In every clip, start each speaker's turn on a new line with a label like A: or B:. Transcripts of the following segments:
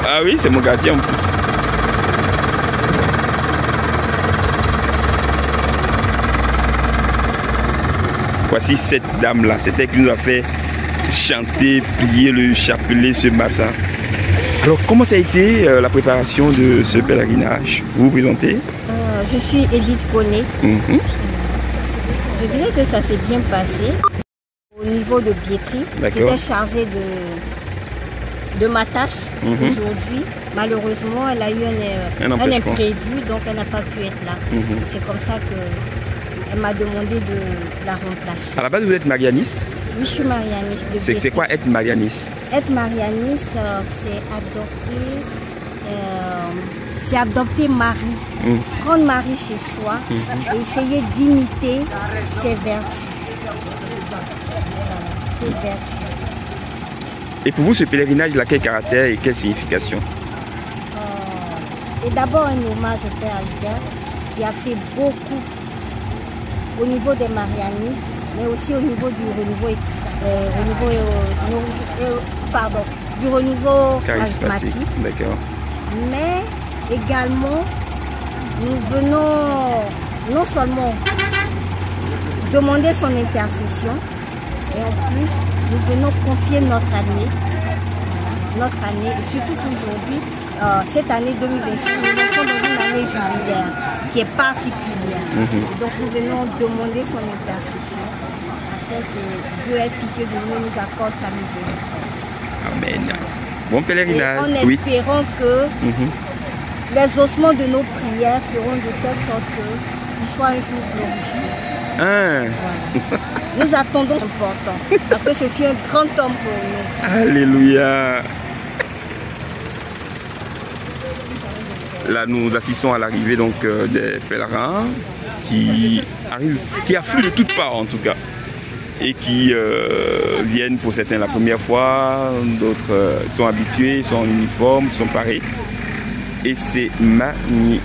A: Ah oui, c'est mon gardien en plus. Voici cette dame-là. C'est elle qui nous a fait chanter, plier le chapelet ce matin. Alors, comment ça a été la préparation de ce pèlerinage? Vous vous présentez?
B: Je suis Edith Koné. Je dirais que ça s'est bien passé. Au niveau de billetterie, j'étais chargée de ma tâche aujourd'hui. Malheureusement, elle a eu un imprévu, donc elle n'a pas pu être là. C'est comme ça qu'elle m'a demandé de la remplacer.
A: À la base, vous êtes marianiste? Oui,
B: je suis marianiste.
A: C'est quoi être marianiste?
B: Être marianiste, c'est adopter Marie. Prendre Marie chez soi et essayer d'imiter ses vertus. Ses vertus.
A: Et pour vous, ce pèlerinage, il a quel caractère et quelle signification?
B: C'est d'abord un hommage au Père Albert qui a fait beaucoup au niveau des marianistes, mais aussi au niveau du renouveau charismatique.
A: D'accord.
B: Mais également, nous venons non seulement demander son intercession, et en plus, nous venons confier notre année, et surtout qu'aujourd'hui, cette année 2026, nous sommes dans une année jubilaire qui est particulière. Donc nous venons demander son intercession afin que Dieu ait pitié de nous, nous accorde sa miséricorde.
A: Amen. Bon pèlerinage.
B: Et en espérant que les ossements de nos prières feront de telle sorte qu'ils soient un jour glorifiés. Voilà. Nous attendons ce important parce que ce fut un grand homme pour nous.
A: Alléluia. Là, nous assistons à l'arrivée donc des pèlerins qui arrivent, qui affluent de toutes parts en tout cas, et qui viennent pour certains la première fois, d'autres sont habitués, sont en uniforme, sont parés, et c'est magnifique.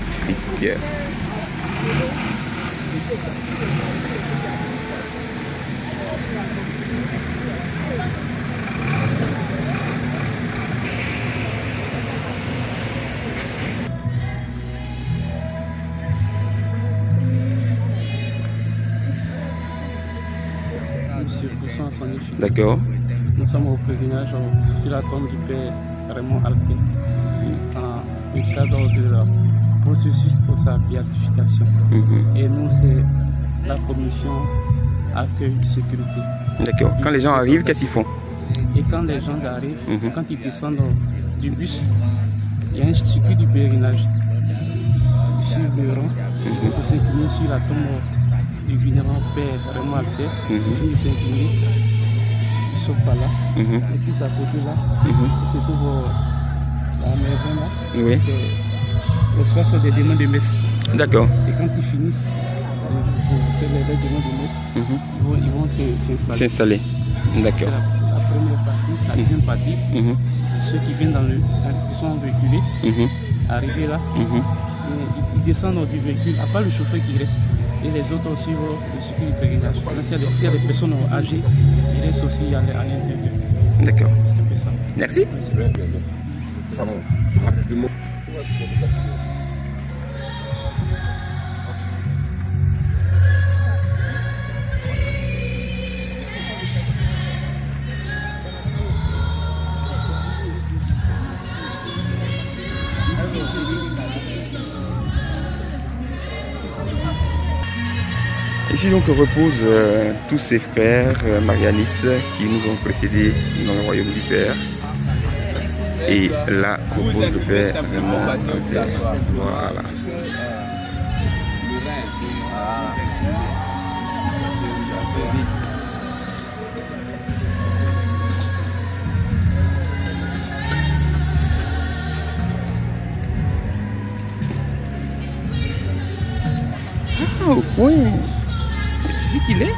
A: D'accord.
C: Nous sommes au pèlerinage sur la tombe du Père Raymond Alpin, dans le cadre de leur processus pour sa béatification. Et nous, c'est la commission accueil sécurité.
A: D'accord. Quand les gens arrivent, qu'est-ce qu'ils font?
C: Et quand les gens arrivent, quand ils descendent du bus, il y a un circuit du pèlerinage. Sur le rang, pour s'incliner sur la tombe du vénérant Père Raymond Alpin, ils s'incliner. Ils sont pas là. Et puis à côté là, se trouve la maison là.
A: Oui.
C: L'espace des demandes de messe.
A: D'accord.
C: Et quand ils finissent de faire les demandes de messe, ils vont
A: s'installer. D'accord.
C: La première partie, la deuxième partie, ceux qui viennent qui sont véhiculés, arrivés là, ils descendent du véhicule, à part le chauffeur qui reste. Et les autres aussi vont le circuit du pèlerinage. S'il y a des personnes âgées, ils restent aussi à l'intérieur.
A: D'accord. Merci. Ici donc reposent tous ces frères marianistes qui nous ont précédés dans le royaume du Père. Et là repose le Père Raymond Alpin. Voilà. Ah, au coin. C'est ici qu'il est.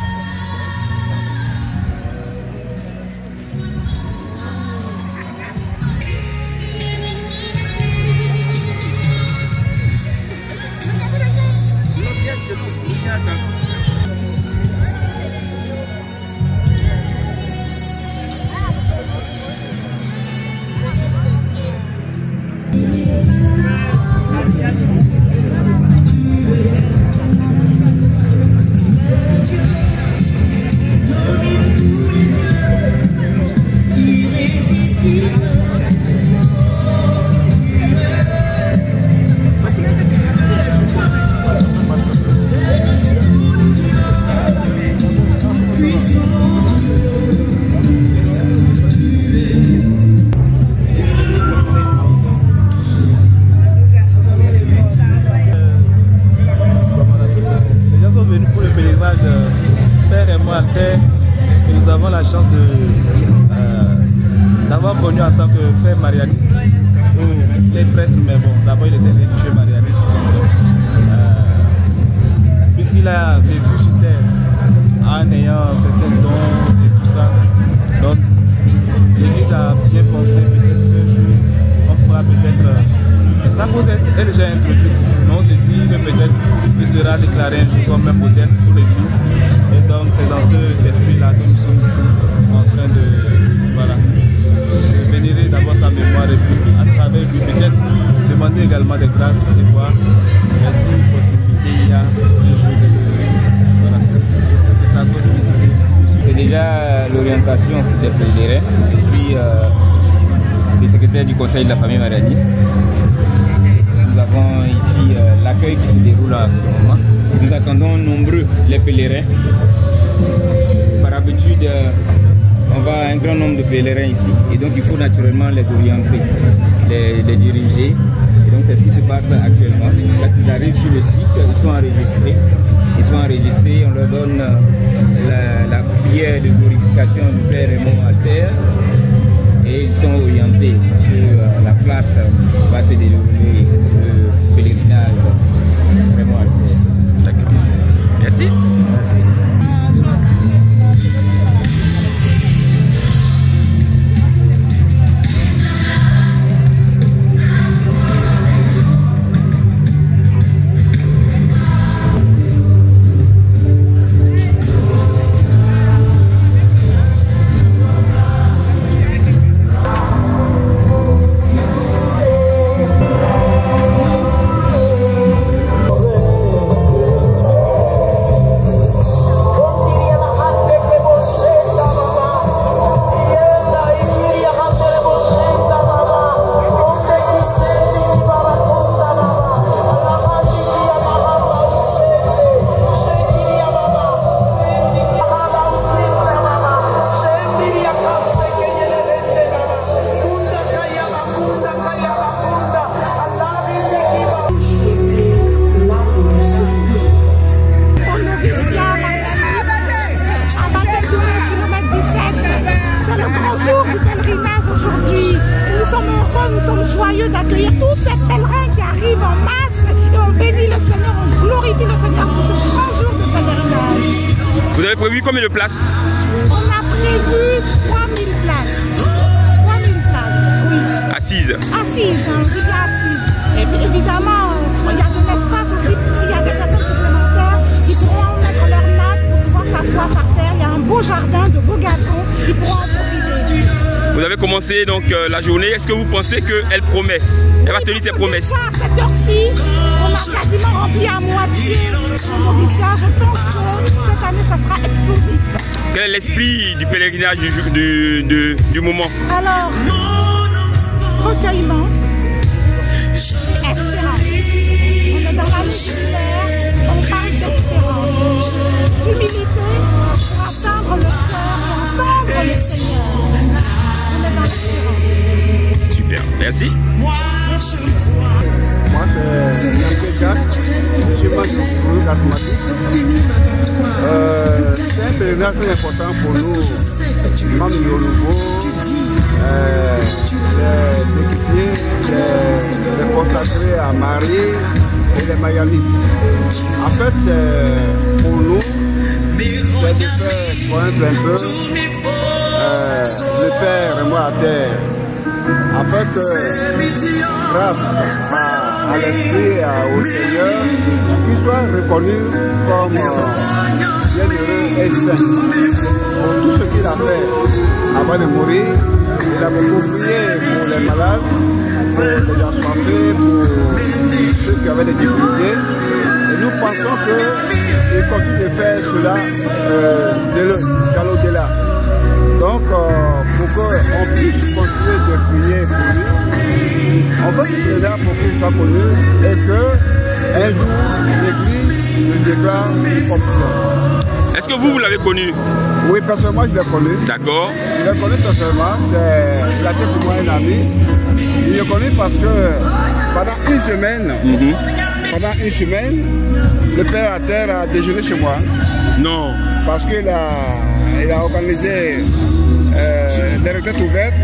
C: était prêtre, mais bon, d'abord il était religieux marianiste. Puisqu'il a vécu sur terre en ayant certains dons et tout ça, donc l'Église a bien pensé peut-être qu'un jour on pourra peut-être. Sa cause est déjà introduite, mais on s'est dit que peut-être il sera déclaré un jour comme un modèle pour l'Église. Et donc c'est dans cet esprit-là que nous sommes ici en train de, voilà, de vénérer d'abord sa mémoire et puis à travers lui peut-être demander également des grâces et voir si possibilité il y a un jour de voilà, de sa cause.
D: C'est déjà l'orientation des pèlerins. Je suis le secrétaire du conseil de la famille marianiste. Nous avons ici l'accueil qui se déroule en ce moment. Nous attendons nombreux les pèlerins. Par habitude, on va à un grand nombre de pèlerins ici et donc il faut naturellement les orienter, les diriger. Et donc c'est ce qui se passe actuellement. Quand ils arrivent sur le site, ils sont enregistrés. On leur donne la prière de glorification du Père Raymond Alter et ils sont orientés sur la place où va se dérouler le pèlerinage Raymond Alter.
A: D'accord. Merci.
D: Merci.
E: D'accueillir tous ces pèlerins qui arrivent en masse et on bénit le Seigneur, on glorifie le Seigneur pour ce grand jour de pèlerinage.
A: Vous avez prévu combien de places?
E: On a prévu 3000 places. 3000 places, oui.
A: Assises?
E: Assises, hein, oui, assises. Et évidemment, il y a de l'espace aussi, il y a des personnes supplémentaires qui pourront mettre leur natte pour pouvoir s'asseoir par terre. Il y a un beau jardin, de beaux gazons qui pourront en profiter.
A: Vous avez commencé donc la journée. Est-ce que vous pensez qu'elle promet? Elle va tenir ses promesses?
E: À cette heure-ci, on a quasiment rempli à moitié nos nourricières. Je pense que cette année, ça sera explosif.
A: Quel est l'esprit du pèlerinage du moment?
E: Alors, recueillement et espérance. On est dans la lumière, on parle d'espérance. Humilité pour atteindre le cœur et entendre le Seigneur.
A: Super, merci.
F: Moi c'est Jean-Pierre, je suis membre du groupe asthmatique. C'est un pèlerinage très important pour nous, membres du Renouveau, les consacrés à Marie et les marianistes. En fait, pour nous, c'est de faire connaître un peu le Père et moi à terre. En fait, grâce à l'Esprit, au Seigneur, qu'il soit reconnu comme bienheureux et saint. Pour tout ce qu'il a fait avant de mourir, il a beaucoup prié pour les malades, pour les handicapés, pour ceux qui avaient des difficultés. Et nous pensons qu'il continue de faire cela dans l'au-delà. Donc, pour qu'on puisse continuer de prier pour lui, on fait ce qu'il est là pour qu'il soit connu et qu'un jour, l'Église le déclare comme ça.
A: Est-ce que vous l'avez connu?
F: Oui, personnellement, je l'ai connu.
A: D'accord.
F: Je l'ai connu personnellement, il a été pour moi un ami. Je l'ai connu parce que pendant une semaine, le Père à terre a déjeuné chez moi.
A: Non.
F: Parce qu'il a organisé des retraites ouvertes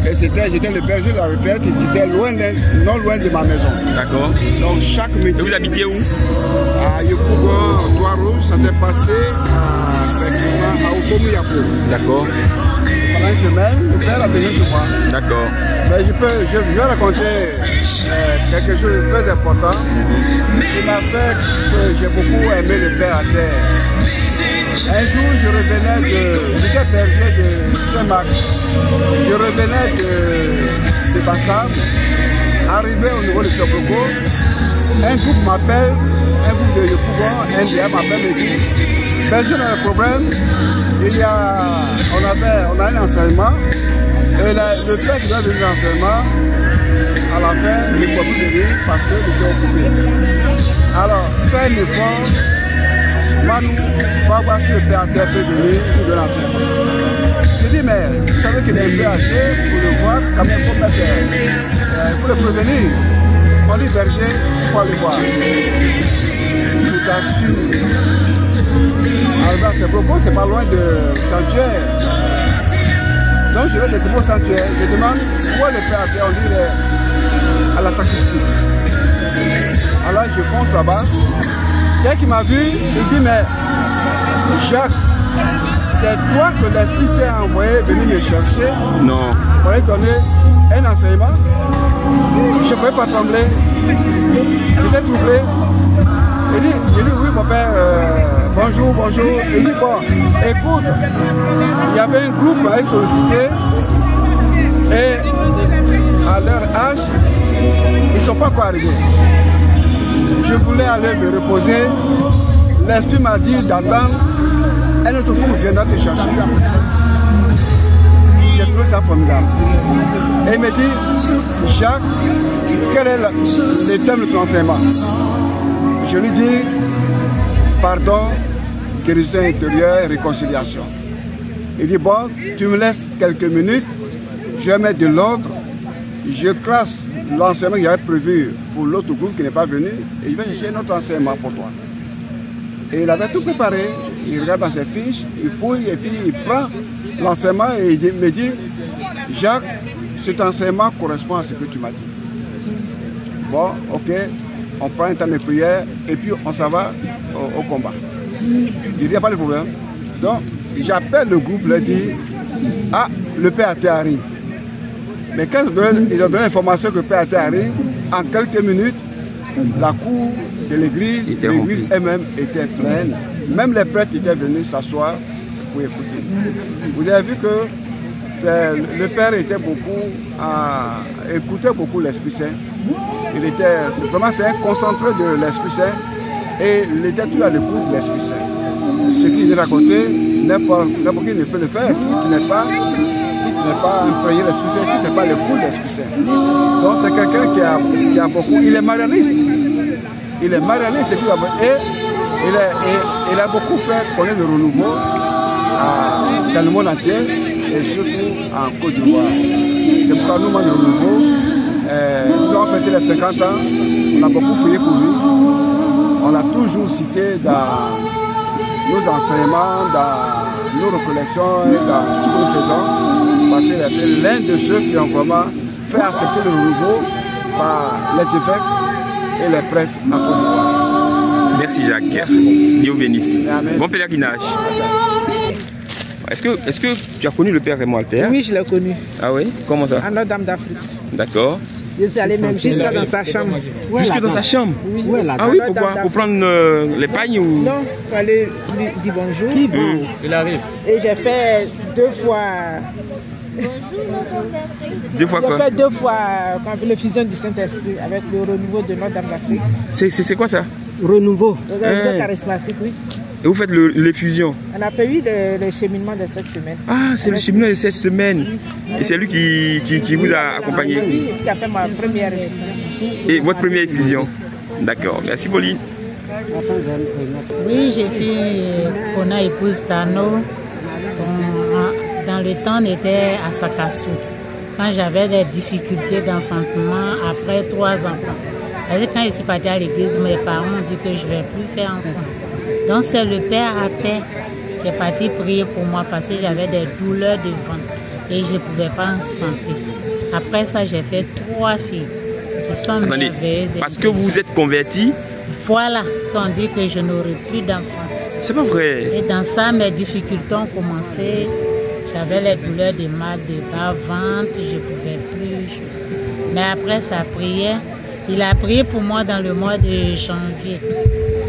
F: Et j'étais le berger de la retraite et c'était non loin de ma maison.
A: D'accord.
F: Donc chaque midi.
A: Et vous habitiez où?
F: À Yopougon, Toit-Rouge, ça s'est passé à Okomu-Yapo.
A: D'accord.
F: Pendant une semaine, le père a besoin de moi.
A: D'accord.
F: Mais je vais raconter quelque chose de très important qui m'a fait que j'ai beaucoup aimé le père à terre. Un jour, j'étais berger de Saint-Marc. Je revenais de Bassam, arrivé au niveau de Sobroko. Un groupe m'appelle, un groupe de Yopougon, un DA m'appelle et dit berger, on a un problème. On a un enseignement. Et le fait qu'il doit venir l'enseignement, à la fin, il ne peut plus venir parce qu'il était occupé. Alors, fais un effort. Manu, va voir si le PAT peut venir pour de l'enseignement. Je dis, mais vous savez qu'il est un peu âgé, pour le voir, quand même, il faut le prévenir. On dit berger, il faut aller voir. Je t'assure. Alors, ces propos, c'est pas loin de sanctuaire. Donc, je vais directement au sanctuaire. Je demande où est le PAT. On dit à la sacristie. Alors, je fonce là-bas. Quelqu'un qui m'a vu, il dit, mais Jacques, c'est toi que l'Esprit s'est envoyé venir me chercher.
A: Non.
F: Pour lui donner un enseignement. Je ne pouvais pas trembler. J'étais troublé. Il dit, oui, mon père, bonjour. Il dit, bon, écoute, il y avait un groupe à solliciter et à leur âge, ils ne sont pas encore arrivés. Je voulais aller me reposer. L'Esprit m'a dit d'attendre. Un autre groupe viendra te chercher. J'ai trouvé ça formidable. Et il me dit, Jacques, quel est le thème de ton enseignement? Je lui dis, pardon, guérison intérieure et réconciliation. Il dit, bon, tu me laisses quelques minutes, je vais mettre de l'ordre, je classe l'enseignement que j'avais prévu pour l'autre groupe qui n'est pas venu, et je vais chercher un autre enseignement pour toi. Et il avait tout préparé, il regarde dans ses fiches, il fouille, et puis il prend l'enseignement et il me dit, Jacques, cet enseignement correspond à ce que tu m'as dit. Bon, ok, on prend un temps de prière, et puis on s'en va au combat. Il n'y a pas de problème. Donc, j'appelle le groupe, je leur dis, ah, le PAT arrive. Mais quand ils ont donné l'information que le PAT arrive, en quelques minutes, la cour de l'église elle-même était pleine. Même les prêtres étaient venus s'asseoir pour écouter. Vous avez vu que le père était écoutait beaucoup l'Esprit Saint. C'est un concentré de l'Esprit Saint et il était tout à l'écoute de l'Esprit Saint. Ce qu'il raconté, n'importe qui ne peut le faire si tu n'es pas imprégné l'Esprit Saint, si tu n'es pas l'écoute de l'Esprit Saint. Donc c'est quelqu'un qui a beaucoup, il est marianiste. Il est marianiste et il a beaucoup fait connaître le renouveau dans le monde entier et surtout en Côte d'Ivoire. C'est pourquoi nous, le renouveau, nous avons fêté les 50 ans, on a beaucoup prié pour lui. On l'a toujours cité dans nos enseignements, dans nos recollections et dans tout ce que nous faisons. Parce qu'il était l'un de ceux qui ont vraiment fait accepter le renouveau par les évêques et les prêtres en Côte d'Ivoire.
A: Merci Jacques.
F: Merci.
A: Dieu vous bénisse.
F: Amen.
A: Bon pèlerinage. Est-ce que tu as connu le père Raymond Alter?
G: Oui, je l'ai connu.
A: Ah oui? Comment ça?
G: À Notre-Dame d'Afrique.
A: D'accord.
G: Je suis allé même jusque dans sa chambre.
A: Jusque dans sa chambre?
G: Oui.
A: Ah oui, pourquoi? Pour prendre les pagnes ou?
G: Non, il fallait lui dire bonjour.
D: Il arrive.
G: Et j'ai fait 2 fois.
A: Deux fois quoi?
G: J'ai fait 2 fois le fusion du Saint-Esprit avec le renouveau de Notre-Dame d'Afrique.
A: C'est quoi ça?
G: Renouveau. Le renouveau charismatique, oui.
A: Et vous faites l'effusion?
G: On a fait le cheminement de cette semaine.
A: Ah, c'est le cheminement de cette semaine. Et c'est lui qui vous a accompagné?
G: Oui, qui a fait ma première effusion.
A: Et votre première effusion? D'accord. Merci Pauline.
H: Oui, je suis Kona épouse Tano. Dans le temps, on était à Sakassou. Quand j'avais des difficultés d'enfantement après 3 enfants. Quand je suis partie à l'église, mes parents m'ont dit que je ne vais plus faire enfant. Donc c'est le père après qui est parti prier pour moi parce que j'avais des douleurs de ventre. et je ne pouvais pas enfanter. Après ça, j'ai fait 3 filles qui sont merveilleuses.
A: Parce que vous êtes converti?
H: Voilà, qu'on dit que je n'aurai plus d'enfants.
A: C'est pas vrai.
H: Et dans ça, mes difficultés ont commencé. J'avais les douleurs de mal, de bas-ventre, je ne pouvais plus. Mais après sa prière, il a prié pour moi dans le mois de janvier.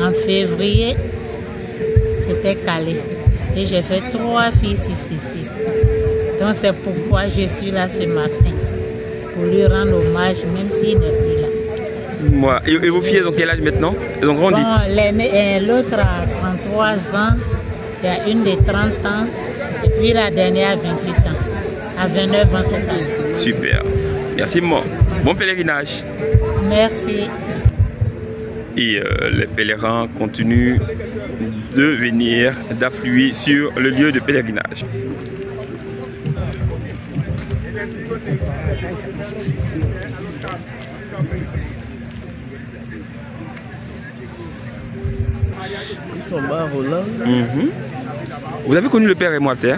H: En février, c'était calé. Et j'ai fait 3 filles ici. Donc c'est pourquoi je suis là ce matin. Pour lui rendre hommage, même s'il n'est plus là.
A: Moi. Et vos filles, elles ont quel âge maintenant? Elles ont grandi?
H: Bon, l'autre a 33 ans, il y a une de 30 ans, et puis la dernière a 28 ans. À 29 ans, c'est tout.
A: Super. Merci, moi. Bon pèlerinage.
H: Merci.
A: Et les pèlerins continuent de venir, d'affluer sur le lieu de pèlerinage.
I: Ils sont bas Roland.
A: Vous avez connu le père Emoualter?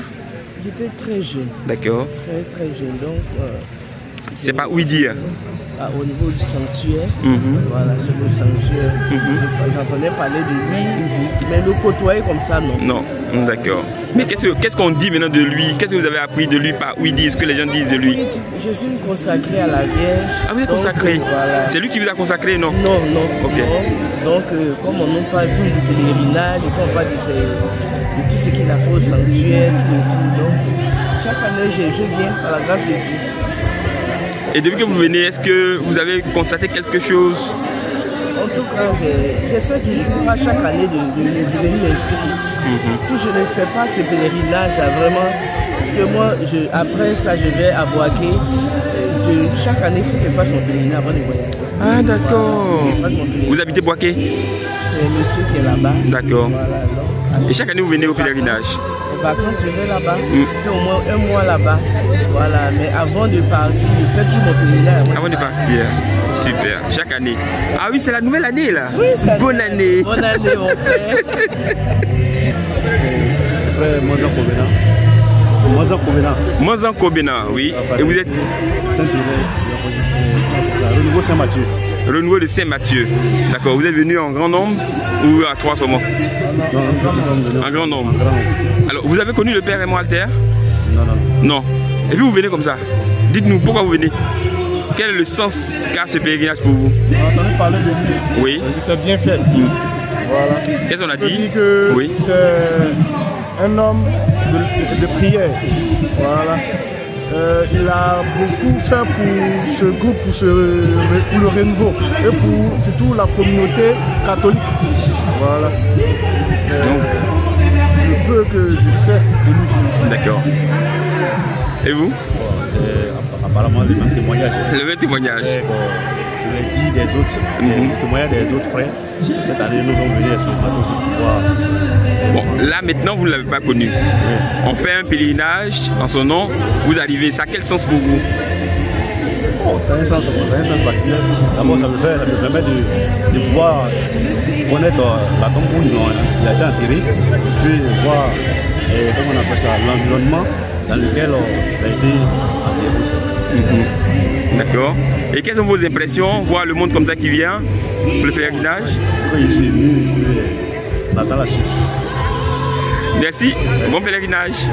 I: J'étais très jeune.
A: D'accord.
I: Très jeune. Donc,
A: c'est pas oui dire.
I: Au niveau du sanctuaire, voilà, c'est le sanctuaire. J'entendais parler de lui, mais le côtoyer comme ça, non.
A: Non, d'accord. Mais qu'est-ce qu'on dit maintenant de lui? Qu'est-ce que vous avez appris de lui par oui dire, ce que les gens disent de lui?
I: Je suis consacré à la Vierge.
A: Ah, vous êtes consacré?
I: Voilà.
A: C'est lui qui vous a consacré, non?
I: Non.
A: Ok.
I: Non. Donc, comme on nous parle tout du pèlerinage, et qu'on parle de tout ce qu'il a fait au sanctuaire, tout. Donc, chaque année, je viens à la grâce de Dieu.
A: Et depuis que vous venez, est-ce que vous avez constaté quelque chose?
I: En tout cas, j'essaie toujours à chaque année de venir m'inscrire. Si je ne fais pas ce pèlerinage, vraiment, parce que moi, après ça, je vais à Boaké. Chaque année, il faut que je fasse mon pèlerinage avant de voyager.
A: Ah, d'accord. Vous habitez Boaké?
I: C'est un monsieur qui est là-bas.
A: D'accord.
I: Voilà,
A: et chaque année, vous venez au pèlerinage?
I: Les vacances, je vais là-bas. Je fais au moins 1 mois là-bas. Voilà, mais avant de partir, je fais tout mon pèlerinage.
A: Avant de partir. Super, chaque année. Ah oui, c'est la nouvelle année là.
I: Oui, c'est
A: bonne année.
I: Bonne année, mon frère.
F: Frère Mozart Kobena.
A: Mozart Kobena, oui. Et vous êtes
F: Renouveau Saint-Mathieu.
A: Renouveau de Saint-Mathieu. D'accord, vous êtes venu en grand nombre ou à 3 seulement? En grand nombre. Alors, vous avez connu le père Emoualter? Non. Et puis vous venez comme ça. Dites-nous pourquoi vous venez. Quel est le sens qu'a ce pèlerinage pour vous?
F: On a entendu parler de lui.
A: Oui.
F: C'est bien fait. Voilà.
A: Qu'est-ce qu'on a dit?
F: Oui. C'est un homme de prière. Voilà. Il a beaucoup fait pour ce groupe, pour le renouveau et pour surtout la communauté catholique. Voilà. Le peu que je sais de lui.
A: D'accord. Et vous?
F: Apparemment le même témoignage.
A: Le même témoignage.
F: Je l'ai dit des autres, les témoignages des autres frères. Cette année, nous sommes venus expérimenter aussi pour voir.
A: Bon, là maintenant, vous ne l'avez pas connu. Oui. On fait un pèlerinage en son nom. Vous arrivez, ça a quel sens pour vous?
F: Bon, ça a un sens particulier. D'abord, ça me permet de pouvoir connaître la tombe où il a été enterré, et puis voir, comment on appelle ça, l'environnement dans lequel il a été enterré aussi.
A: D'accord. Et quelles sont vos impressions, voir le monde comme ça qui vient, pour le pèlerinage?
F: Oui, je suis venu, on attend la suite.
A: Merci, bon pèlerinage.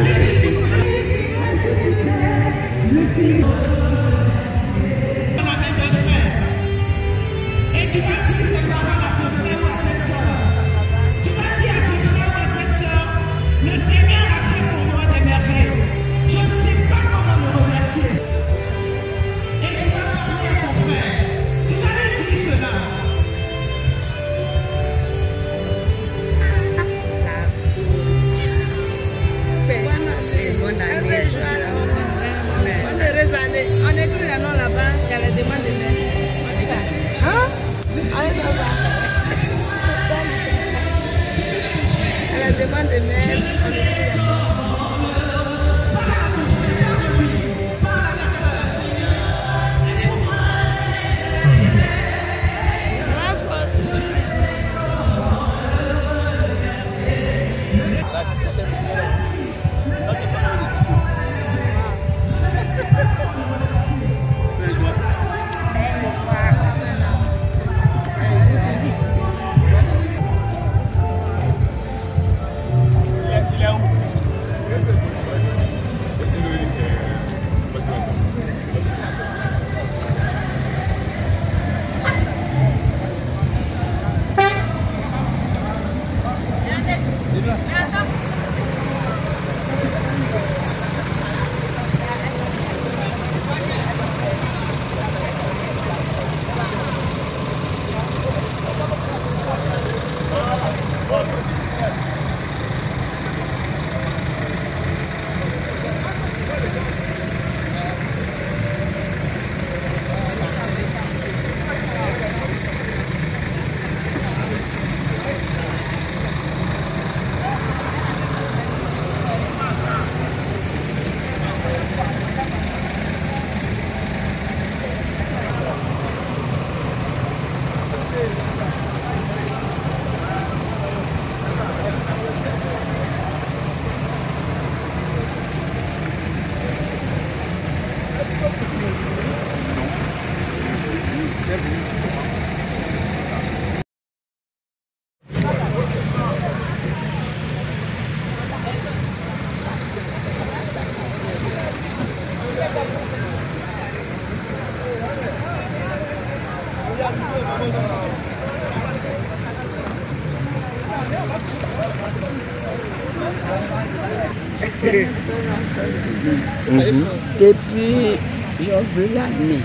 J: Depuis j'ouvre l'année,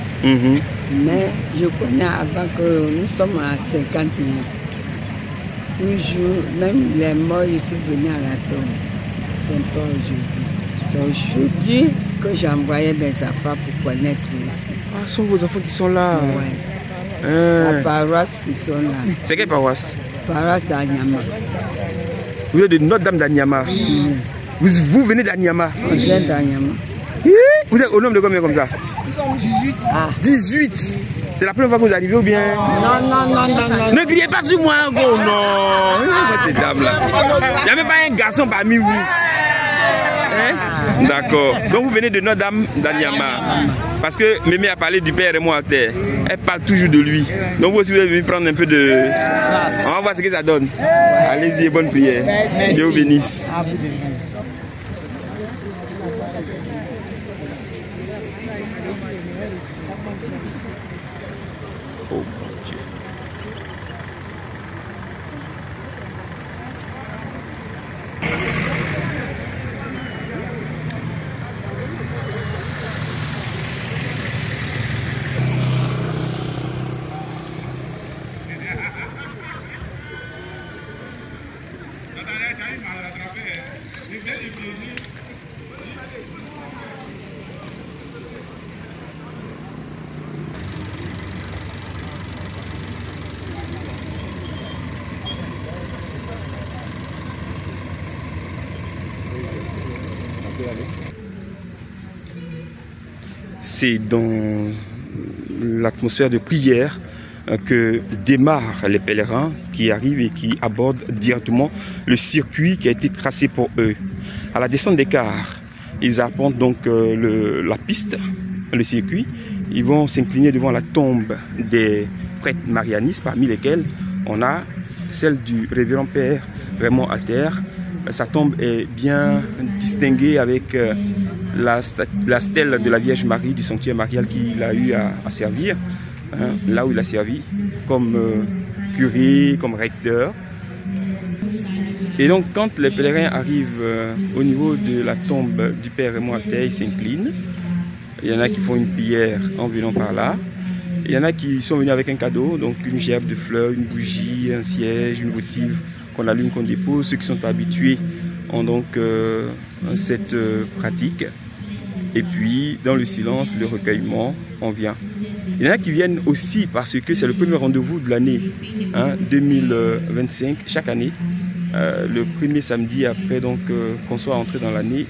J: mais je connais avant que nous sommes à 50 ans. Toujours, même les morts, ils sont venus à la tombe. C'est pas aujourd'hui. C'est aujourd'hui que j'ai envoyé mes enfants pour connaître aussi.
A: Ah, ce sont vos enfants qui sont là?
J: Oui. La paroisse qui sont là.
A: C'est quelle paroisse?
J: Paroisse d'Anyama.
A: Vous êtes de Notre-Dame d'Anyama? Vous venez d'Anyama?
J: On vient d'Anyama.
A: Vous êtes au nombre de combien comme ça?
J: 18. Ah.
A: 18. C'est la première fois que vous arrivez ou bien?
J: Non.
A: Ne criez pas sur moi, go, non. C'est dame là. Il n'y a même pas un garçon parmi vous. Hein? D'accord. Donc vous venez de Notre-Dame d'Anyama. Parce que Mémé a parlé du Père et moi à terre. Elle parle toujours de lui. Donc vous aussi vous êtes venu prendre un peu de... On va voir ce que ça donne. Allez-y, bonne prière. Dieu vous bénisse. Oh mon Dieu. C'est dans l'atmosphère de prière que démarrent les pèlerins qui arrivent et qui abordent directement le circuit qui a été tracé pour eux. À la descente des cars, ils arpentent donc la piste, le circuit. Ils vont s'incliner devant la tombe des prêtres marianistes, parmi lesquels on a celle du révérend père Raymond Alter. Sa tombe est bien distinguée avec la stèle de la Vierge Marie du sanctuaire marial qu'il a eu à servir, hein, là où il a servi comme curé, comme recteur. Et donc quand les pèlerins arrivent au niveau de la tombe du Père Raymond Alter, ils s'inclinent. Il y en a qui font une prière en venant par là. Il y en a qui sont venus avec un cadeau, donc une gerbe de fleurs, une bougie, un siège, une votive qu'on allume, qu'on dépose. Ceux qui sont habitués ont donc cette pratique. Et puis, dans le silence, le recueillement, on vient. Il y en a qui viennent aussi parce que c'est le premier rendez-vous de l'année, hein, 2025, chaque année. Le premier samedi après qu'on soit entré dans l'année,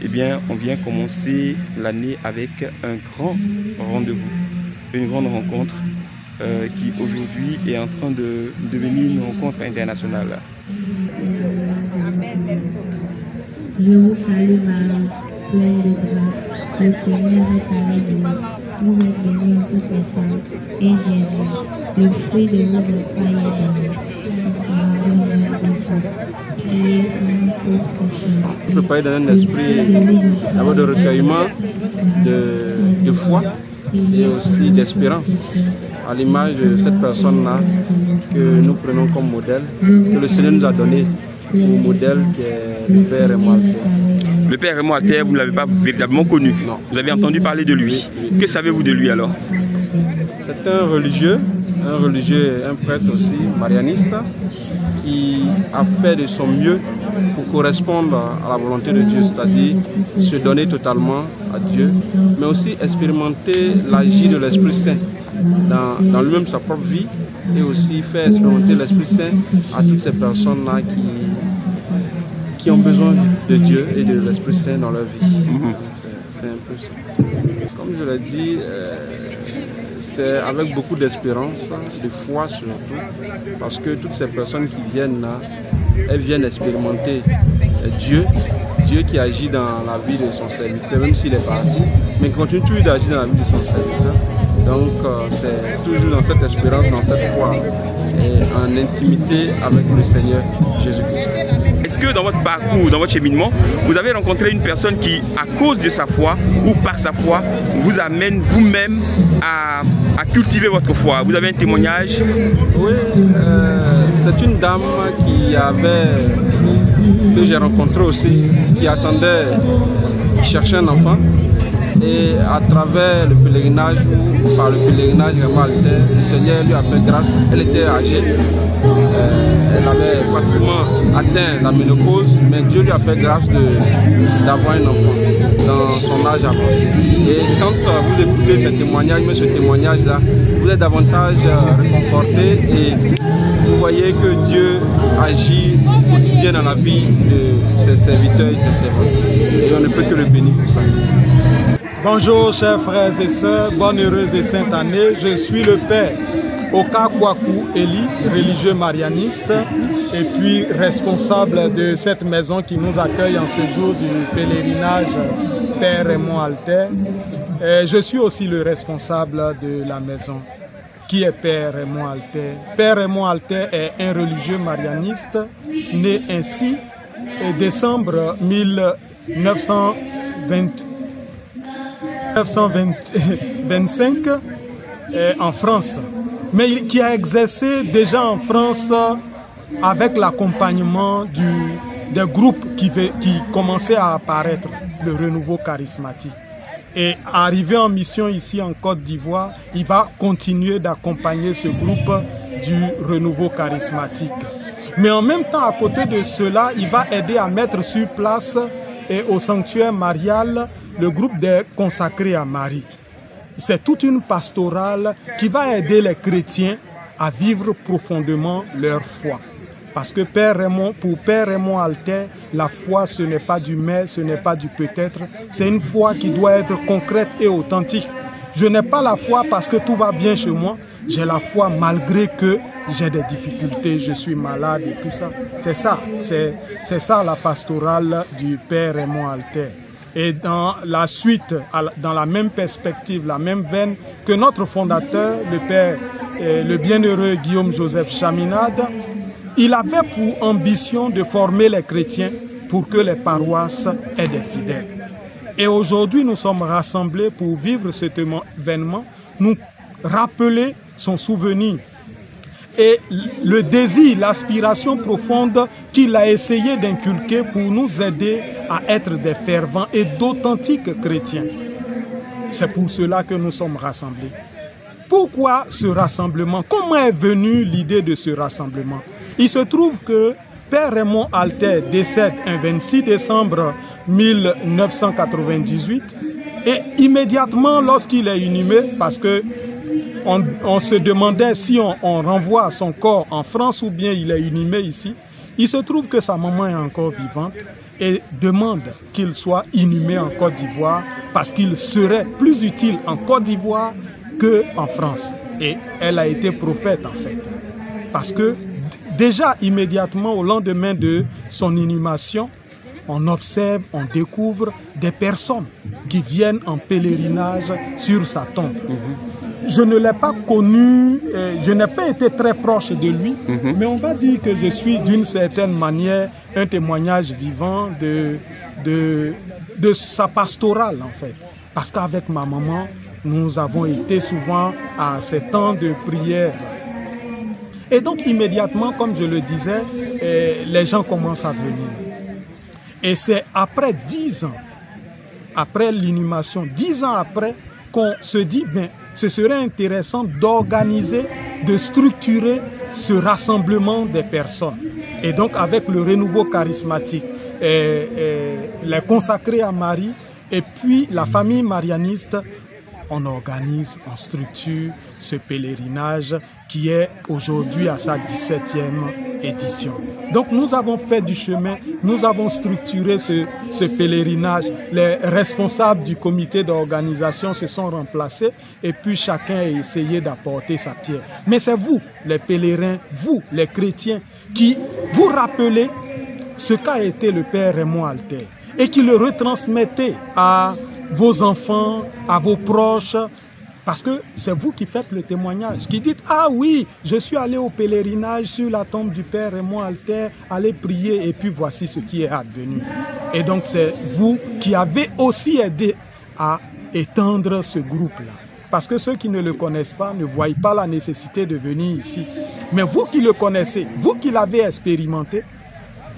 A: eh bien, on vient commencer l'année avec un grand rendez-vous, une grande rencontre qui aujourd'hui est en train de devenir une rencontre internationale.
K: Je vous salue Marie, pleine de grâce, le Seigneur est avec vous. Vous êtes bénie entre toutes les femmes, et Jésus, le fruit de vos entrailles est béni. Sainte Marie, Mère de Dieu, priez pour nous pauvres pécheurs.
F: Je peux parler d'un esprit d'abord de recueillement, de foi et aussi d'espérance, à l'image de cette personne-là que nous prenons comme modèle, que le Seigneur nous a donné comme modèle, qui est le Père Raymond Alter.
A: Le Père Raymond Alter, vous ne l'avez pas véritablement connu?
F: Non.
A: Vous avez entendu parler de lui? Oui. Que savez-vous de lui alors?
F: C'est un religieux, un prêtre aussi, marianiste, qui a fait de son mieux pour correspondre à la volonté de Dieu, c'est-à-dire se donner totalement à Dieu, mais aussi expérimenter l'agir de l'Esprit Saint dans lui-même, sa propre vie, et aussi faire expérimenter l'Esprit Saint à toutes ces personnes-là qui ont besoin de Dieu et de l'Esprit Saint dans leur vie. C'est un peu ça. Comme je l'ai dit, c'est avec beaucoup d'espérance, de foi surtout, parce que toutes ces personnes qui viennent là, elles viennent expérimenter Dieu qui agit dans la vie de son serviteur, même s'il est parti, mais continue toujours d'agir dans la vie de son serviteur. Donc c'est toujours dans cette espérance, dans cette foi et en intimité avec le Seigneur Jésus-Christ.
A: Est-ce que dans votre parcours, dans votre cheminement, vous avez rencontré une personne qui, à cause de sa foi ou par sa foi, vous amène vous-même à cultiver votre foi? Vous avez un témoignage?
F: Oui, c'est une dame que j'ai rencontrée aussi, qui attendait, qui cherchait un enfant. Et à travers le pèlerinage, ou par le pèlerinage Rémois-Alter, le Seigneur lui a fait grâce. Elle était âgée, elle avait pratiquement atteint la ménopause, mais Dieu lui a fait grâce d'avoir un enfant dans son âge avancé. Et quand vous écoutez ce témoignage-là, vous êtes davantage réconforté et vous voyez que Dieu agit au quotidien dans la vie de ses serviteurs et ses servantes. Et on ne peut que le bénir pour ça.
L: Bonjour chers frères et sœurs, bonne heureuse et sainte année. Je suis le père Okakwaku Eli, religieux marianiste et puis responsable de cette maison qui nous accueille en ce jour du pèlerinage Père Rémois-Alter. Je suis aussi le responsable de la maison qui est Père Rémois-Alter. Père Rémois-Alter est un religieux marianiste né ainsi en décembre 1925 en France, mais qui a exercé déjà en France avec l'accompagnement des groupes qui commençaient à apparaître, le renouveau charismatique. Et arrivé en mission ici en Côte d'Ivoire, il va continuer d'accompagner ce groupe du renouveau charismatique. Mais en même temps, à côté de cela, il va aider à mettre sur place et au sanctuaire marial le groupe des consacrés à Marie. C'est toute une pastorale qui va aider les chrétiens à vivre profondément leur foi. Parce que pour Père Rémois-Alter, la foi ce n'est pas du mais, ce n'est pas du peut-être, c'est une foi qui doit être concrète et authentique. Je n'ai pas la foi parce que tout va bien chez moi, j'ai la foi malgré que j'ai des difficultés, je suis malade et tout ça. C'est ça la pastorale du Père Rémois-Alter. Et dans la suite, dans la même perspective, la même veine que notre fondateur, le Père, le bienheureux Guillaume Joseph Chaminade, il avait pour ambition de former les chrétiens pour que les paroisses aient des fidèles. Et aujourd'hui, nous sommes rassemblés pour vivre cet événement, nous rappeler son souvenir et le désir, l'aspiration profonde qu'il a essayé d'inculquer pour nous aider à être des fervents et d'authentiques chrétiens. C'est pour cela que nous sommes rassemblés. Pourquoi ce rassemblement? Comment est venue l'idée de ce rassemblement? Il se trouve que Père Rémois-Alter décède un 26 décembre 1998 et immédiatement lorsqu'il est inhumé, parce que on se demandait si on renvoie son corps en France ou bien il est inhumé ici, il se trouve que sa maman est encore vivante et demande qu'il soit inhumé en Côte d'Ivoire parce qu'il serait plus utile en Côte d'Ivoire qu'en France. Et elle a été prophète en fait, parce que déjà immédiatement au lendemain de son inhumation, on observe, on découvre des personnes qui viennent en pèlerinage sur sa tombe. Je ne l'ai pas connu, je n'ai pas été très proche de lui, mais on va dire que je suis d'une certaine manière un témoignage vivant de sa pastorale en fait. Parce qu'avec ma maman, nous avons été souvent à ces temps de prière. Et donc immédiatement, comme je le disais, les gens commencent à venir. Et c'est après 10 ans, après l'inhumation, 10 ans après, qu'on se dit, ben, ce serait intéressant d'organiser, de structurer ce rassemblement des personnes. Et donc avec le renouveau charismatique, les consacrés à Marie, et puis la famille marianiste, on organise, on structure ce pèlerinage qui est aujourd'hui à sa 17e édition. Donc nous avons fait du chemin, nous avons structuré ce pèlerinage. Les responsables du comité d'organisation se sont remplacés et puis chacun a essayé d'apporter sa pierre. Mais c'est vous, les pèlerins, vous, les chrétiens, qui vous rappelez ce qu'a été le Père Rémois-Alter et qui le retransmettez à vos enfants, à vos proches, Parce que c'est vous qui faites le témoignage, qui dites, ah oui, je suis allé au pèlerinage sur la tombe du Père Raymond Alter, aller prier et puis voici ce qui est advenu. Et donc c'est vous qui avez aussi aidé à étendre ce groupe-là. Parce que ceux qui ne le connaissent pas ne voient pas la nécessité de venir ici. Mais vous qui le connaissez, vous qui l'avez expérimenté,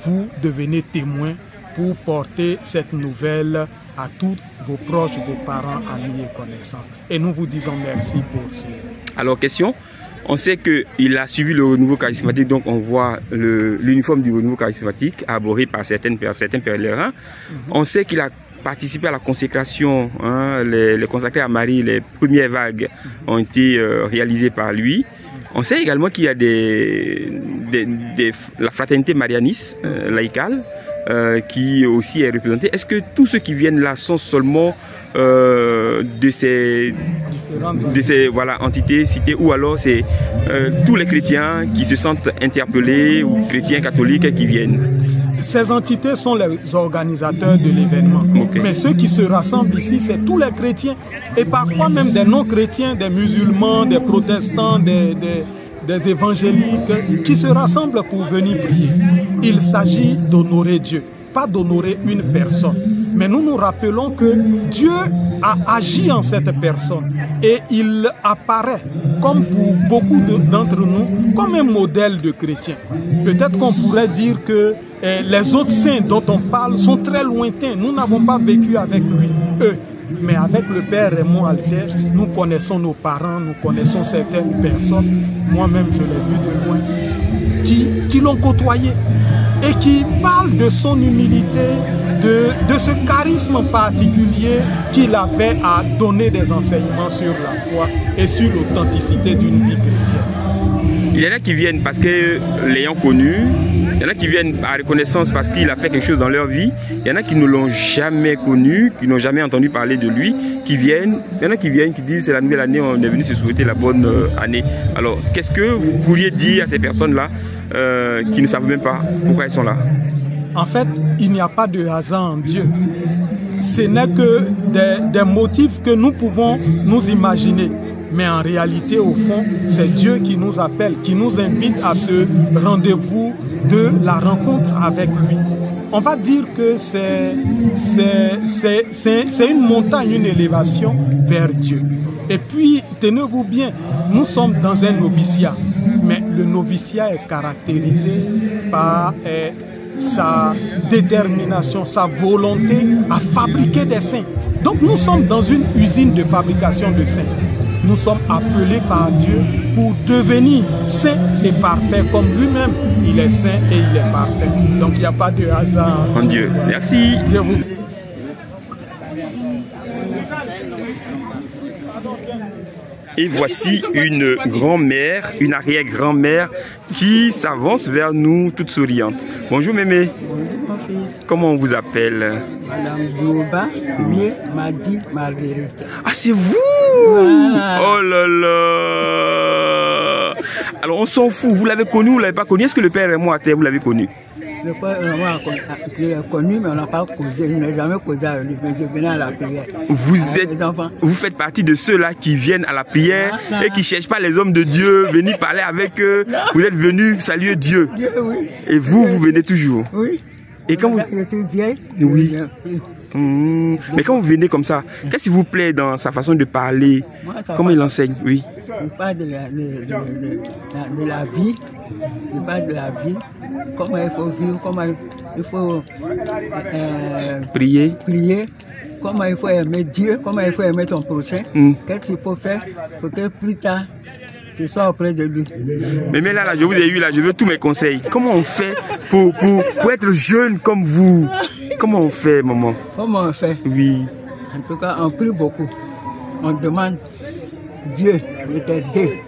L: vous devenez témoin pour porter cette nouvelle à tous vos proches, vos parents, amis et connaissances. Et nous vous disons merci pour cela. Alors, question, on sait qu'il a suivi le renouveau charismatique, donc on voit l'uniforme du renouveau charismatique arboré par certains pèlerins. On sait qu'il a participé à la consécration, hein, les consacrés à Marie, les premières vagues ont été réalisées par lui. On sait également qu'il y a la fraternité marianiste laïcale qui aussi est représentée. Est-ce que tous ceux qui viennent là sont seulement de ces voilà, entités citées, ou alors c'est tous les chrétiens qui se sentent interpellés ou chrétiens catholiques qui viennent? Ces entités sont les organisateurs de l'événement. Okay. Mais ceux qui se rassemblent ici, c'est tous les chrétiens. Et parfois même des non-chrétiens, des musulmans, des protestants, des évangéliques, qui se rassemblent pour venir prier. Il s'agit d'honorer Dieu, pas d'honorer une personne. Mais nous nous rappelons que Dieu a agi en cette personne et il apparaît, comme pour beaucoup d'entre nous, comme un modèle de chrétien. Peut-être qu'on pourrait dire que les autres saints dont on parle sont très lointains. Nous n'avons pas vécu avec lui, eux. Mais avec le Père Raymond Alter, nous connaissons nos parents, nous connaissons certaines personnes. Moi-même, je l'ai vu de loin, qui l'ont côtoyé et qui parlent de son humilité, de ce charisme particulier qu'il avait à donner des enseignements sur la foi et sur l'authenticité d'une vie chrétienne.
A: Il y en a qui viennent parce que l'ayant connu, il y en a qui viennent par reconnaissance parce qu'il a fait quelque chose dans leur vie, il y en a qui ne l'ont jamais connu, qui n'ont jamais entendu parler de lui, qui viennent, il y en a qui viennent, qui disent c'est la nouvelle année, on est venu se souhaiter la bonne année. Alors, qu'est-ce que vous pourriez dire à ces personnes-là qui ne savent même pas pourquoi elles sont là?
L: En fait, il n'y a pas de hasard en Dieu. Ce n'est que des motifs que nous pouvons nous imaginer. Mais en réalité, au fond, c'est Dieu qui nous appelle, qui nous invite à ce rendez-vous de la rencontre avec lui. On va dire que c'est une montagne, une élévation vers Dieu. Et puis, tenez-vous bien, nous sommes dans un noviciat. Mais le noviciat est caractérisé par sa détermination, sa volonté à fabriquer des saints. Donc nous sommes dans une usine de fabrication de saints. Nous sommes appelés par Dieu pour devenir saints et parfaits comme lui-même. Il est saint et il est parfait. Donc il n'y a pas de hasard
A: en Dieu. Merci.
L: Dieu vous...
A: Et voici une grand-mère, une arrière-grand-mère qui s'avance vers nous toute souriante. Bonjour mémé.
J: Bonjour mon fils.
A: Comment on vous appelle?
J: Madame Dioba, oui. Madi Marguerite.
A: Ah c'est vous? Voilà. Oh là là. Alors on s'en fout, vous l'avez connu ou vous l'avez pas connu? Est-ce que le Père Raymond Alter, vous l'avez connu?
J: Le Père Raymond Alter connu, mais on n'a pas causé, il n'a jamais causé avec lui, mais je venais à la prière.
A: Vous faites partie de ceux-là qui viennent à la prière et qui ne cherchent pas les hommes de Dieu, venir parler avec eux. Vous êtes venus saluer Dieu.
J: Dieu, oui.
A: Et vous, vous venez toujours?
J: Oui.
A: Et quand vous...
J: Je suis vieille.
A: Oui. Mais quand vous venez comme ça, qu'est-ce qui vous plaît dans sa façon de parler? Comment il enseigne? Oui.
J: Il parle de la vie. Il parle de la vie. Comment il faut vivre, comment il faut
A: prier.
J: Comment il faut aimer Dieu, comment il faut aimer ton prochain. Qu'est-ce qu'il faut faire pour que plus tard tu sois auprès de lui.
A: Mais là, je vous ai eu là, je veux tous mes conseils. Comment on fait pour être jeune comme vous? Comment on fait, maman?
J: Comment on fait?
A: Oui.
J: En tout cas, on prie beaucoup. On demande Dieu de t'aider.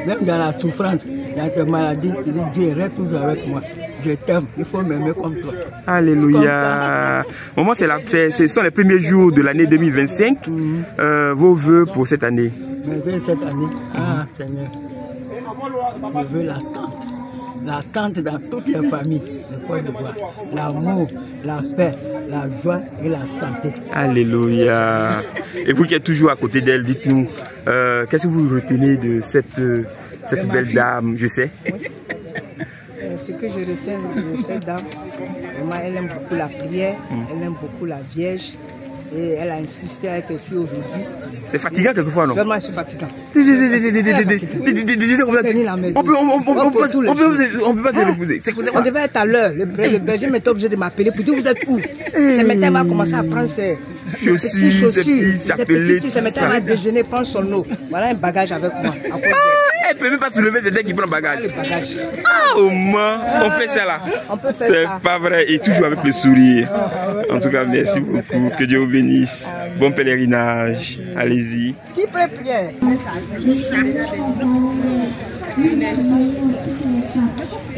J: Même dans la souffrance, dans tes maladies, tu dis Dieu, reste toujours avec moi. Je t'aime, il faut m'aimer comme toi.
A: Alléluia. Maman, ce sont les premiers jours de l'année 2025. Vos vœux pour cette année?
J: Mes vœux cette année, ah Seigneur, je veux l'attente dans toutes les familles, le Côte d'Ivoire, l'amour, la paix, la joie et la santé.
A: Alléluia. Et vous qui êtes toujours à côté d'elle, dites-nous, qu'est-ce que vous retenez de cette belle dame, je sais?
G: Ce que je retiens de cette dame, vraiment, elle aime beaucoup la prière, elle aime beaucoup la Vierge. Et elle a insisté à être ici aujourd'hui.
A: C'est fatigant quelquefois, non?
G: Vraiment, c'est fatigant.
A: On peut pas se reposer.
G: On devait être à l'heure. Le berger m'était obligé de m'appeler pour dire vous êtes où? C'est maintenant va commencer à prendre ses chaussures, ses chapelets. C'est maintenant va déjeuner, prendre son eau. Voilà un bagage avec moi.
A: Elle peut même pas se lever, c'est elle qui prend le bagage. Ah, au moins, on fait ça là.
G: On peut faire
A: ça. C'est pas vrai. Et toujours avec le sourire. En tout cas, merci beaucoup. Que Dieu vous bénisse. Bon pèlerinage. Allez-y.
G: Qui peut prier?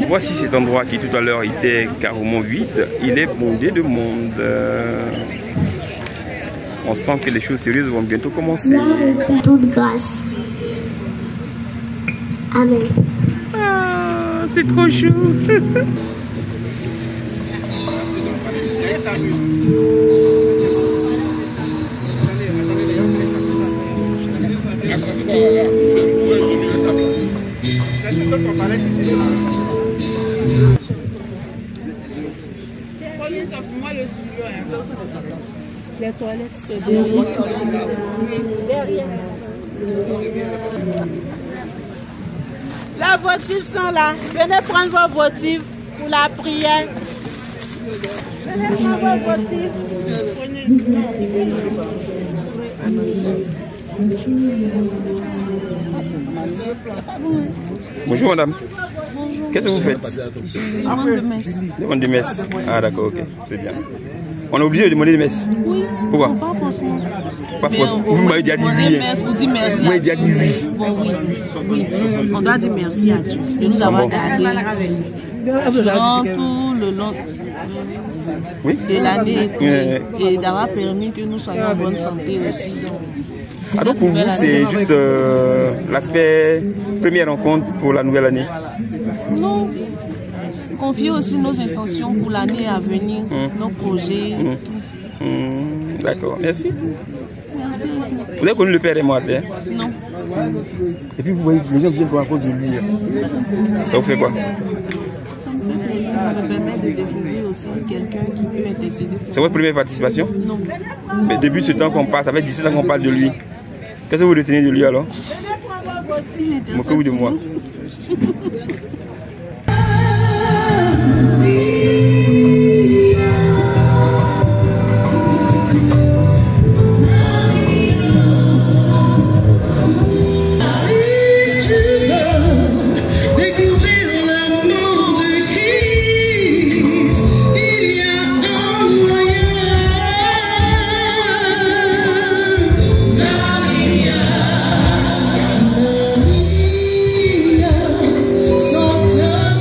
A: Voici cet endroit qui tout à l'heure était carrément vide. Il est bondé de monde. On sent que les choses sérieuses vont bientôt commencer.
K: Toute grâce. Amen.
A: Ah, c'est trop chou.
E: Les toilettes, c'est derrière. La votive sont là. Venez prendre vos votives pour la prière. Venez prendre vos votives.
A: Bonjour madame. Qu'est-ce que vous faites?
E: Demande de messe.
A: Demande de messe. Ah d'accord, ok, c'est bien. On est obligé de demander des messes?
E: Oui.
A: Pourquoi?
E: Pas forcément.
A: Pas forcément. Vous m'avez déjà dit oui. Vous m'avez déjà dit oui.
E: Bon, oui. Oui. On doit dire merci à Dieu de nous avoir gardés durant tout le long de l'année et d'avoir permis que nous soyons en bonne santé aussi.
A: Ah donc pour vous, c'est juste l'aspect première rencontre pour la nouvelle année?
E: Non. Confier aussi nos intentions pour l'année à venir, nos projets.
A: D'accord, merci.
E: Merci aussi.
A: Vous avez connu le Père et moi?
E: Non.
A: Et puis vous voyez, les gens viennent pour raconter de lui. Ça vous fait quoi?
E: Ça me fait plaisir, ça me permet de découvrir aussi quelqu'un qui peut intercéder.
A: C'est votre première participation?
E: Non.
A: Mais depuis ce temps qu'on parle, ça fait 17 ans qu'on parle de lui. Qu'est-ce que vous retenez de lui alors? Moquez-vous de moi.
M: Maria, Santa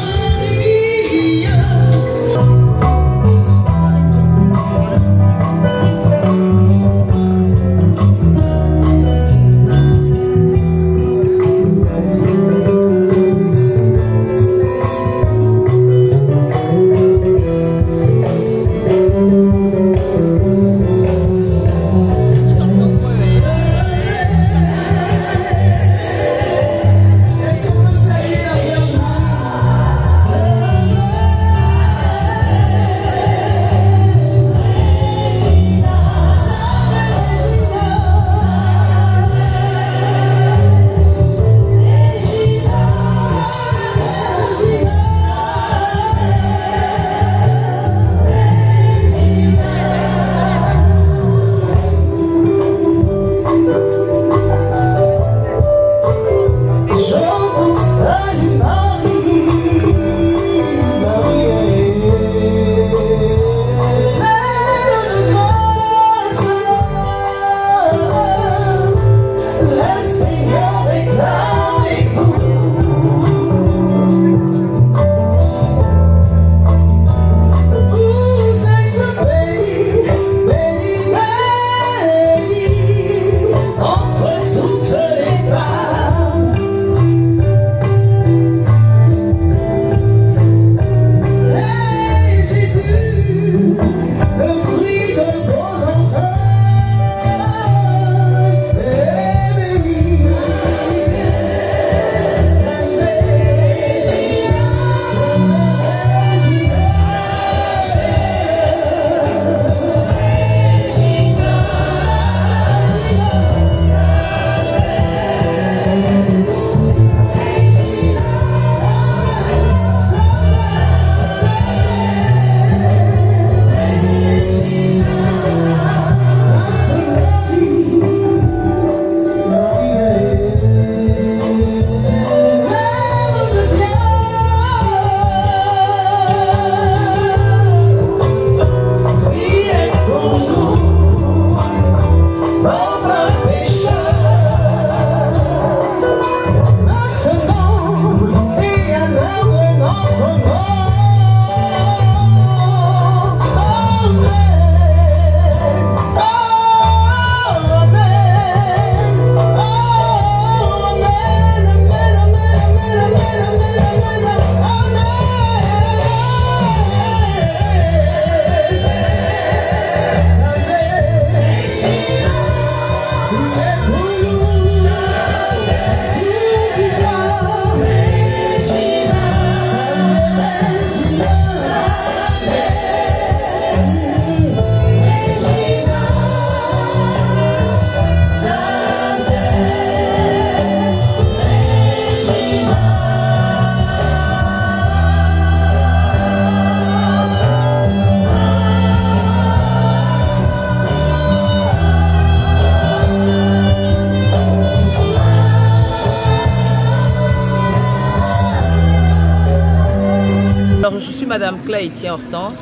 M: Madame Claire-Étienne Hortense,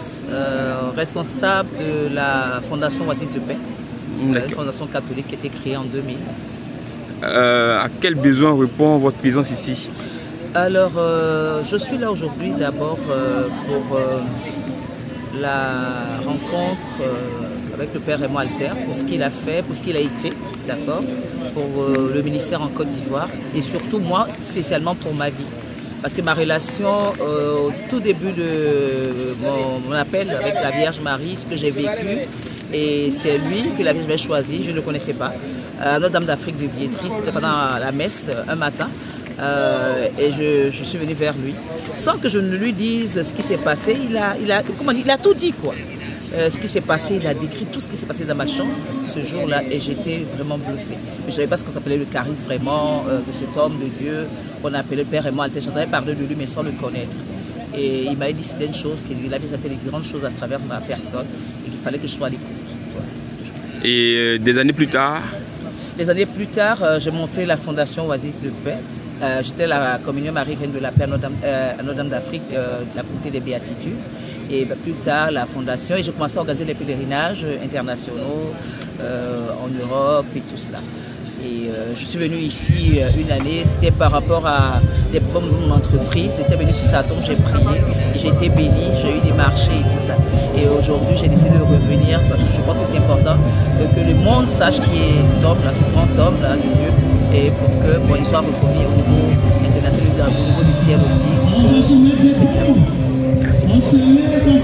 M: responsable de la Fondation Oasis de Paix, une fondation catholique qui a été créée en 2000.
A: À quel besoin répond votre présence ici?
M: Alors, je suis là aujourd'hui d'abord pour la rencontre avec le Père Raymond Alter, pour ce qu'il a fait, pour ce qu'il a été, d'accord, pour le ministère en Côte d'Ivoire et surtout moi, spécialement pour ma vie. Parce que ma relation au tout début de mon appel avec la Vierge Marie, ce que j'ai vécu, et c'est lui que la Vierge avait choisi, je ne le connaissais pas, Notre-Dame d'Afrique de Biétry, c'était pendant la messe un matin. Et je suis venue vers lui sans que je ne lui dise ce qui s'est passé. Il a tout dit quoi. Ce qui s'est passé, il a décrit tout ce qui s'est passé dans ma chambre ce jour-là et j'étais vraiment bluffée. Je ne savais pas ce qu'on s'appelait le charisme vraiment de cet homme de Dieu qu'on appelait le Père Raymond Alter. J'entendais parler de lui mais sans le connaître. Et il m'a dit c'était une chose, qu'il avait déjà fait des grandes choses à travers ma personne et qu'il fallait que je sois à l'écoute.
A: Et des années plus tard?
M: Des années plus tard, j'ai monté la Fondation Oasis de Paix. J'étais la communion Marie-Reine de la Paix à Notre-Dame d'Afrique, la communauté des Béatitudes. Et plus tard, la fondation, et j'ai commencé à organiser les pèlerinages internationaux en Europe et tout cela. Et je suis venue ici une année, c'était par rapport à des bonnes entreprises. J'étais venue sur sa tombe, j'ai prié, et j'ai été bénie, j'ai eu des marchés et tout ça. Et aujourd'hui, j'ai décidé de revenir parce que je pense que c'est important que le monde sache qui est cet homme-là, ce grand homme-là de Dieu, et pour que il soit reconnu au niveau international, au niveau du ciel aussi.
A: Merci.